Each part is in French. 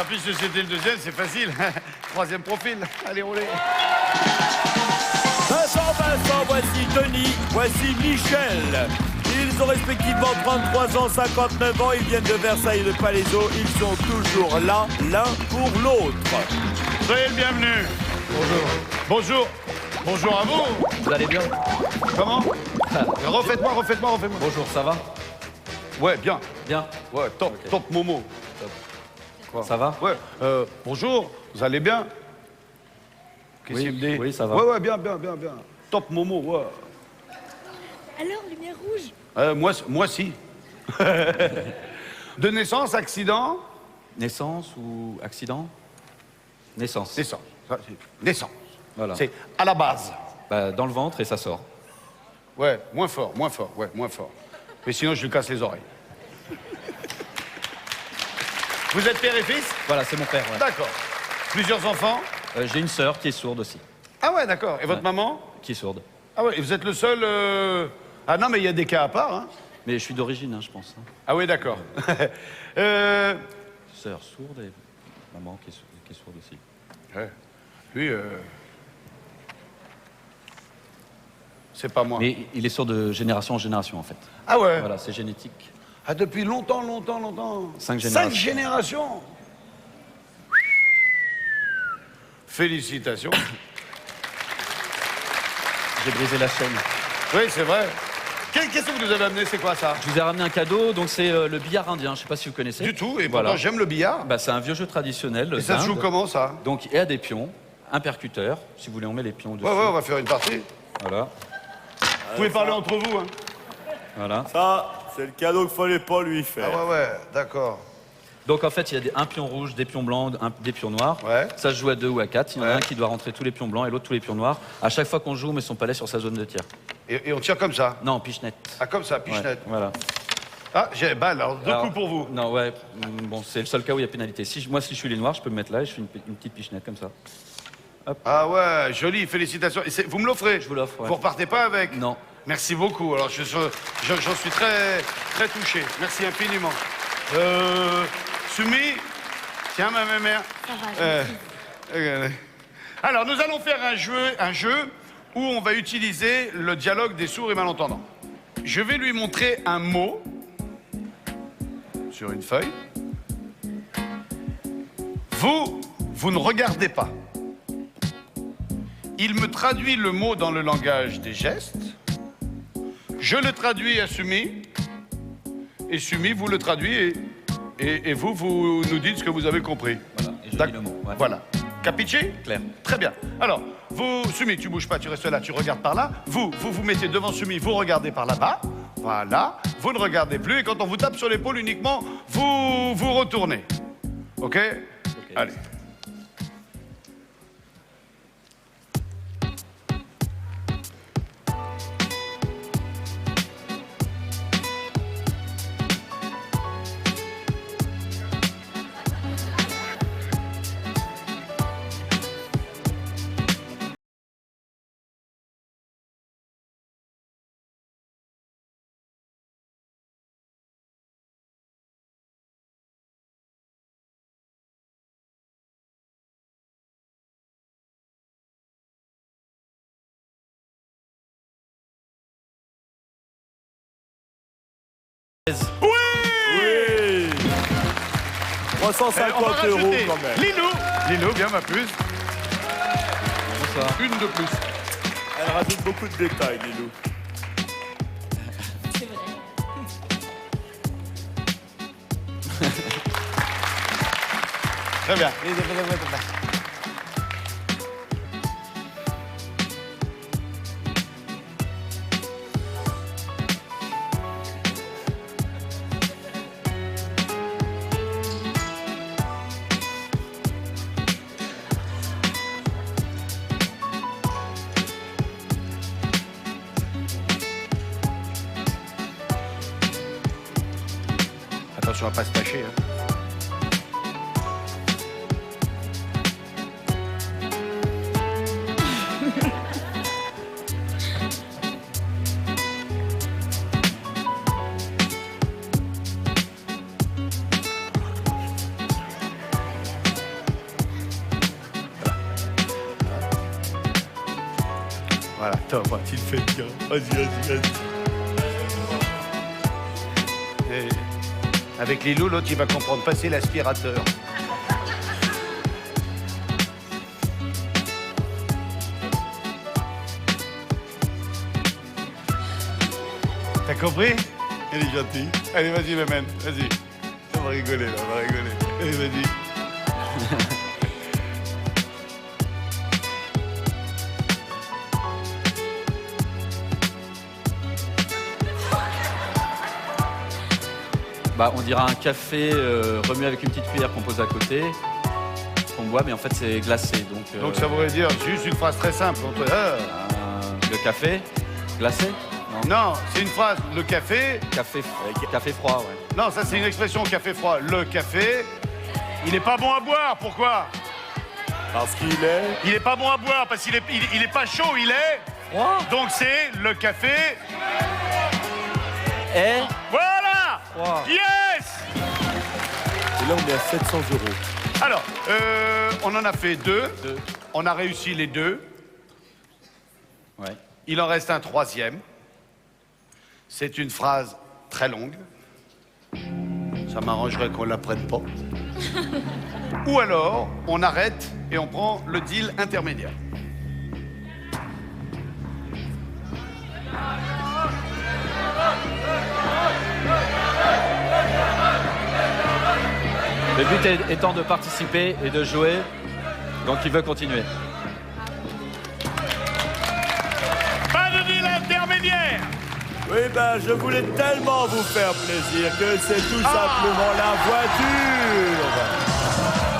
puisque c'était le deuxième, c'est facile. Troisième profil. Allez, roulez. Vincent, voici Denis, voici Michel. Ils ont respectivement 33 ans, 59 ans. Ils viennent de Versailles et de Palaiseau. Ils sont toujours là, l'un pour l'autre. Soyez le bienvenu. Bonjour. Bonjour. Bonjour à vous. Vous allez bien? Comment? Refaites-moi. Bonjour, ça va? Ouais, bien. Bien. Ouais, top, Ok. top Momo. Quoi? Ça va? Ouais, bonjour, vous allez bien? Qu'est-ce Oui, qu'il me dit? oui, ça va. Ouais, bien. Top Momo, ouais. Alors, lumière rouge. Moi, si. De naissance, accident? Naissance ou accident? Naissance. Naissance. Ça, c'est naissance. Voilà. C'est à la base. Bah, dans le ventre et ça sort. Ouais, moins fort. Mais sinon, je lui casse les oreilles. Vous êtes père et fils? Voilà, c'est mon père. Ouais. D'accord. Plusieurs enfants? J'ai une sœur qui est sourde aussi. Ah ouais, d'accord. Et votre Ouais. maman? Qui est sourde. Ah ouais, et vous êtes le seul... Ah non, mais il y a des cas à part, hein. Mais je suis d'origine, hein, je pense. Hein. Ah oui, d'accord. Sœur sourde et maman qui est sourde aussi. Ouais. Lui, c'est pas moi. Mais il est sourd de génération en génération, en fait. Ah ouais. Voilà, c'est génétique. Ah, depuis longtemps. 5 générations. 5 générations. Félicitations. J'ai brisé la chaîne. Oui, c'est vrai. Qu'est-ce que vous nous avez amené? C'est quoi ça? Je vous ai ramené un cadeau, donc c'est le billard indien. Je sais pas si vous connaissez. Du tout, et voilà. pourtant j'aime le billard. Bah, c'est un vieux jeu traditionnel. Et ça se joue d'Inde. comment, ça? Donc, il y a des pions, un percuteur. Si vous voulez, on met les pions dessus. Ouais, on va faire une partie. Voilà. Vous pouvez parler entre vous, hein. Voilà. Ça, c'est le cadeau qu'il fallait pas lui faire. Ah ouais, d'accord. Donc, en fait, il y a un pion rouge, des pions blancs, des pions noirs. Ouais. Ça se joue à 2 ou à 4. Il y en a Ouais. un qui doit rentrer tous les pions blancs et l'autre tous les pions noirs. À chaque fois qu'on joue, on met son palais sur sa zone de tir. Et on tire comme ça? Non, pichenette. Ah, comme ça, Ouais, pichenette. voilà. Ah, j'ai balle, alors deux Alors, coups pour vous. Non, ouais. Bon, c'est le seul cas où il y a pénalité. Moi, si je suis les noirs, je peux me mettre là et je fais une petite pichenette comme ça. Ah ouais, joli, félicitations. Et vous me l'offrez? Je vous l'offre, ouais. Vous repartez pas avec? Non. Merci beaucoup. Alors, j'en suis très touché. Merci infiniment. Sumi, tiens, ma mère. Ça va, Regardez. Alors, nous allons faire un jeu où on va utiliser le dialogue des sourds et malentendants. Je vais lui montrer un mot sur une feuille. Vous ne regardez pas. Il me traduit le mot dans le langage des gestes. Je le traduis à Sumi. Et Sumi, vous le traduit et vous nous dites ce que vous avez compris. Voilà. Et je dis D'accord. le mot. Ouais. Voilà. Capiche? Clair. Très bien. Alors, Sumi, tu bouges pas, tu restes là, tu regardes par là. Vous mettez devant Sumi, vous regardez par là-bas. Voilà. Vous ne regardez plus et quand on vous tape sur l'épaule uniquement, vous retournez. OK? Allez. Oui 350 On va euros rajouter quand même. Lilou, viens ma puce. Bonsoir. Une de plus. Elle rajoute beaucoup de détails, Lilou. c'est vrai. Très bien. Attention à pas se tâcher. Hein. Voilà, attends, moi, tu le fais bien. Vas-y. Et avec les loups, l'autre, il va comprendre. Passer l'aspirateur. T'as compris? Elle est gentille. Allez, vas-y, Maman, vas-y. On va rigoler, là, on va rigoler. Allez, vas-y. Bah, on dirait un café remué avec une petite cuillère qu'on pose à côté, qu'on boit, mais en fait c'est glacé. Donc ça voudrait dire juste une phrase très simple. Le café glacé? Non, c'est une phrase. Le café... Café froid, ouais. Non, ça c'est une expression, café froid. Le café, il n'est pas bon à boire. Pourquoi? Parce qu'il est... Il n'est pas bon à boire, parce qu'il est pas chaud, il est... Froid. Donc c'est le café... Et... Voilà. Froid. Yes. Et là, on est à 700 €. Alors, on en a fait deux. On a réussi les deux. Ouais. Il en reste un troisième. C'est une phrase très longue. Ça m'arrangerait qu'on la prenne pas. Ou alors, on arrête et on prend le deal intermédiaire. Le but étant de participer et de jouer, donc il veut continuer. Pas de deal intermédiaire. Oui, ben, je voulais tellement vous faire plaisir que c'est tout simplement la voiture.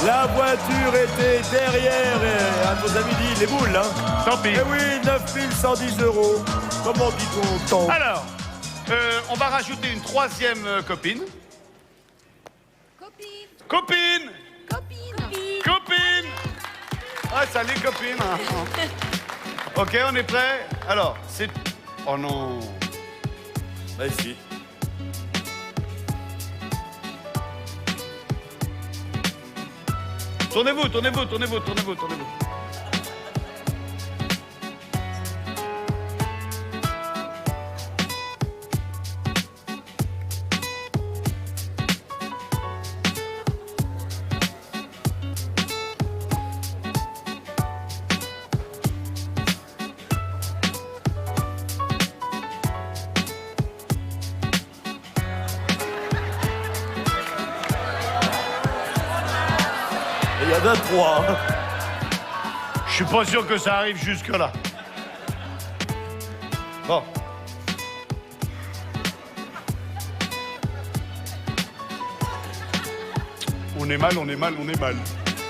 La voiture était derrière, et, à vos amis dit, les boules, hein. Tant pis. Eh oui, 9110 €. Comment dit-on tant? Alors, on va rajouter une troisième copine. Copine. Ah, ça les copines. Hein. Ok, on est prêt? Alors, c'est... Oh non. Bah si. Tournez-vous. Il y en a 3. Je suis pas sûr que ça arrive jusque-là. Bon. On est mal.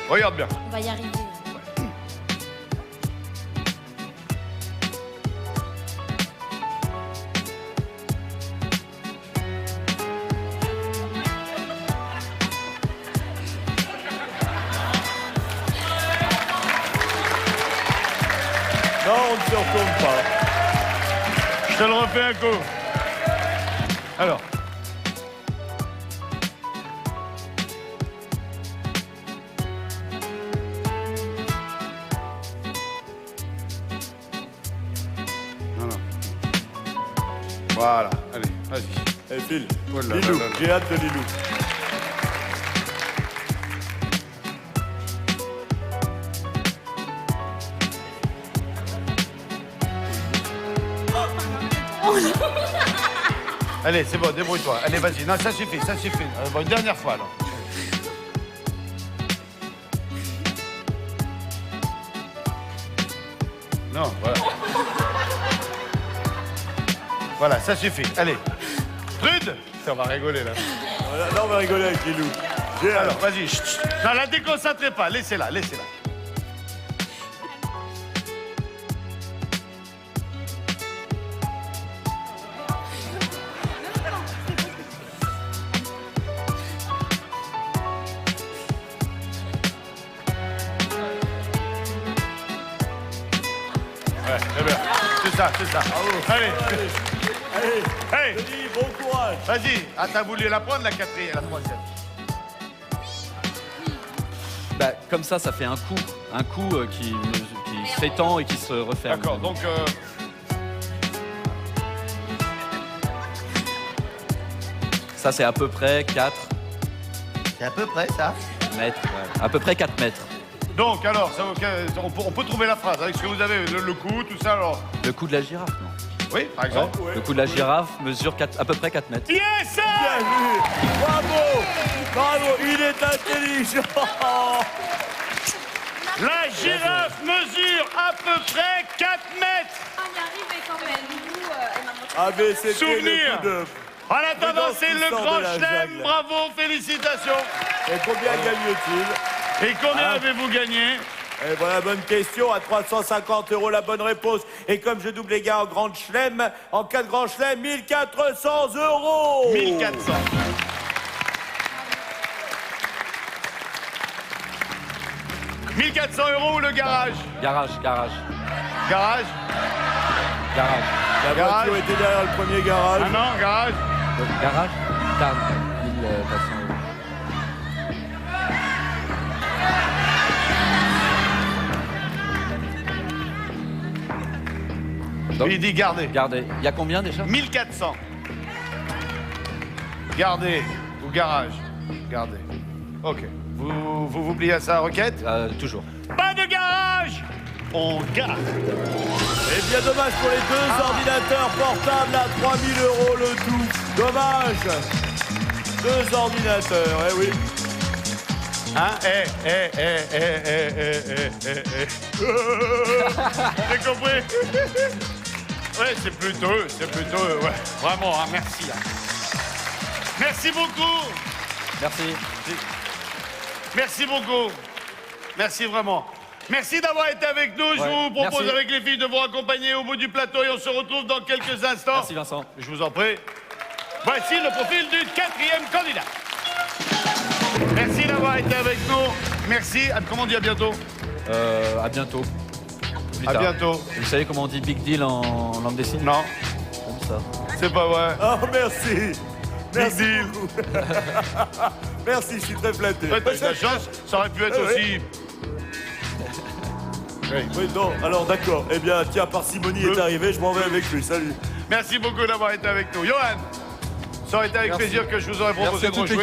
Regarde bien. On va y arriver. Non, on ne se retourne pas. Je te le refais un coup. Alors. Non. Voilà, allez, vas-y. Eh, Phil, Oh là là Lilou, là là. j'ai hâte de Lilou. Allez, c'est bon, débrouille-toi. Allez, vas-y. Non, ça suffit. Bon, une dernière fois, alors. Non, voilà. Voilà, ça suffit. Allez. Trude. On va rigoler, là. Voilà, là, on va rigoler avec Lilou. J'ai hâte. Alors, vas-y. Chut, chut. Non, la déconcentrez pas. Laissez-la. Ouais, très bien. C'est ça. Allez. Allez, Hey, Denis, bon courage. vas-y. Ah, t'as voulu la prendre, la quatrième, la troisième. Bah, comme comme ça fait un coup qui s'étend et qui se referme. D'accord, donc... Ça, c'est à peu près 4 C'est à peu près ça. mètres. Ouais. À peu près 4 mètres. Donc, alors, on peut trouver la phrase avec ce que vous avez, le cou, tout ça, alors... Le cou de la girafe, non? Oui, par exemple. Ouais. Le cou de la girafe mesure à peu près 4 mètres. Yes, sir! Bien vu. Bravo. Bravo, il est intelligent. La girafe mesure à peu près 4 mètres. On y arrivait quand même. Nous, et maman. Ah mais c'était Souvenir. le coup de... En attendant, c'est le sort grand de la chelem. jungle. Bravo, félicitations. Et combien gagne-t-il? Et combien Ah. avez-vous gagné? Et voilà, bonne question, à 350 € la bonne réponse. Et comme je double les gars en grande chelem, en cas de grand chelem, 1400 €. 1400. « 1400 € ou le garage? Garage. Garage? La Garage. voiture était derrière le premier garage. Ah non, garage? Garage 1400 €. Donc, Il dit gardez. Gardez. Il y a combien déjà? 1400. Gardez ou garage? Gardez. Ok. Vous pliez à sa requête? Toujours. Pas de garage! On garde. Et bien dommage pour les deux ordinateurs portables à 3000 € le tout. Dommage. Deux ordinateurs, eh oui. Hein? J'ai compris. Ouais, c'est plutôt, ouais. Vraiment, hein, merci. Hein. Merci beaucoup. Merci. Merci beaucoup. Merci vraiment. Merci d'avoir été avec nous. Je vous propose merci. avec les filles de vous accompagner au bout du plateau et on se retrouve dans quelques instants. Merci Vincent. Je vous en prie. Voici le profil du 4e candidat. Merci d'avoir été avec nous. Merci. Comment on dit à bientôt? À bientôt. Plus À tard. bientôt. Vous savez comment on dit Big Deal en langue des signes? Non, Comme ça. c'est pas vrai. Oh, merci. Merci deal. beaucoup. Merci, je suis très flatté. Ouais, t'as eu de la chance, ça aurait pu être aussi... Oui, non, alors d'accord. Eh bien, tiens, parcimonie est arrivé, je m'en vais avec lui. Salut. Merci beaucoup d'avoir été avec nous. Johan, ça aurait été avec Merci. plaisir que je vous aurais proposé Merci à de toute rejouer.